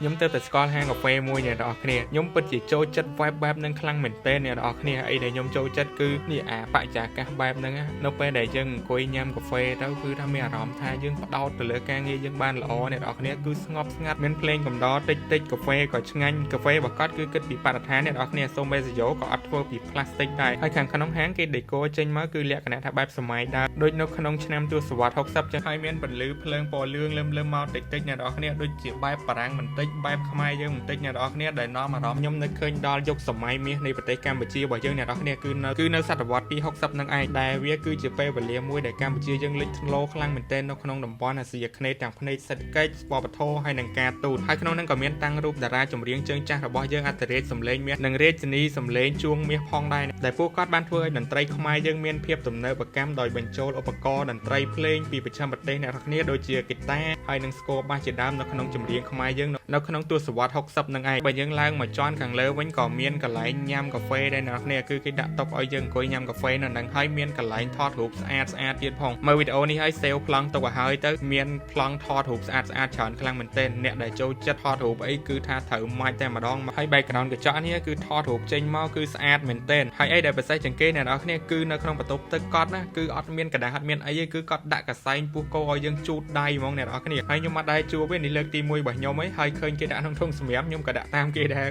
ខ្ញុំទៅតែស្គាល់ហាងកាហ្វេមួយអ្នកនរគ្នាខ្ញុំពិតជាចូលចិត្ត vibe បែបហ្នឹងខ្លាំងមែនទែនអ្នកនរគ្នាអីដែលខ្ញុំចូលចិត្តគឺនេះបរិយាកាសបែបហ្នឹងនៅពេលដែលយើងអង្គុយញ៉ាំកាហ្វេទៅគឺថាមានអារម្មណ៍ថាយើងផ្ដោតទៅលើការងារយើងបានល្អអ្នកនរគ្នាគឺស្ងប់ស្ងាត់មានភ្លេងកំដរតិចតិចកាហ្វេក៏ឆ្ងាញ់កាហ្វេបកតគឺគិតពីបរិស្ថានអ្នកនរគ្នាសូមេសយោក៏អត់ធ្វើពីផ្លាស្ទិកដែរហើយខាងក្នុងហាងគេដេកូចេញមកគឺលក្ខណៈថាបែបសម័យដើមដូចនៅក្នុងឆ្នាំទសវត្សរ៍60ចឹងហើយមានពន្លឺភ្លើងពណ៌លឿងលឹមមកតិចតិចអ្នកនរគ្នាដូចជាបែបបារាំងបន្តិចបែបខ្មែរយើងបន្តិចអ្នកនរគ្នាដែលនាំអារម្មណ៍ខ្ញុំនឹកឃើញដល់យុគសម័យមាសនៃប្រទេសកម្ពុជារបស់យើងអ្នកនរគ្នាគឺនៅសតវត្សទី60នឹងឯងដែលវាគឺជាពេលវេលាមួយដែលកម្ពុជាយើងលេចធ្លោខ្លាំងមែនទែននៅក្នុងតំបន់អាស៊ីអាគ្នេយ៍ទាំងផ្នែកសេដ្ឋកិច្ចវប្បធម៌ហើយនិងការទូតហើយក្នុងនោះក៏មានតាំងរូបតារាចម្រៀងជើងចាស់របស់យើងអន្តរជាតិសម្លេងមាសនិងរាជិនីសម្លេងជួងមាសផងដែរដែលពួកគាត់បានធ្វើឲ្យតន្ត្រីខ្មែរយើងមានភាពទំនើបកម្មដោយបញ្ចូលឧបករណ៍តន្ត្រីភ្លេងពីប្រចាំប្រទេសអ្នកនរគ្នាដូចជាហ្គីតាហើយនិងស្គរបាសជាដើមនៅក្នុងចម្រៀងខ្មែរយើងនៅក្នុងទសវត្សរ៍60នឹងឯងបើយើងឡើងមកជាន់ខាងលើវិញក៏មានកន្លែងញ៉ាំកាហ្វេដែរអ្នកនរគ្នាគឺគេដាក់តុឲ្យយើងអង្គុយញ៉ាំកាហ្វេនៅនឹងហើយមានកន្លែងថតរូបស្អាតទៀតផងមើលវីដេអូនេះហើយសេវប្លង់ទុកឲ្យហើយទៅមានប្លង់ថតរូបស្អាតច្រើនខ្លាំងមែនទែនអ្នកដែលចូលចិត្តថតរូបអីគឺថាត្រូវមាច់តែម្ដងហើយ background កញ្ចក់នេះគឺថតរូបចេញមកគឺស្អាតមែនទែនហើយអីដែលពិសេសជាងគេអ្នកនរគ្នាគឺនៅក្នុងបន្ទប់ទឹកកត់ណាគឺអត់មានកដាស់អត់មានអីទេគឺគាត់ដាក់កសែងពុះគោឲ្យយើងជូតដៃហ្មងអ្នកនរគ្នាហើយខ្ញុំអត់ដែរជួបទេនេះលើកទី1របស់ខ្ញុំហើយឃើញគេដាក់ក្នុងធុងសម្រាប់ខ្ញុំក៏ដាក់តាមគេដែរ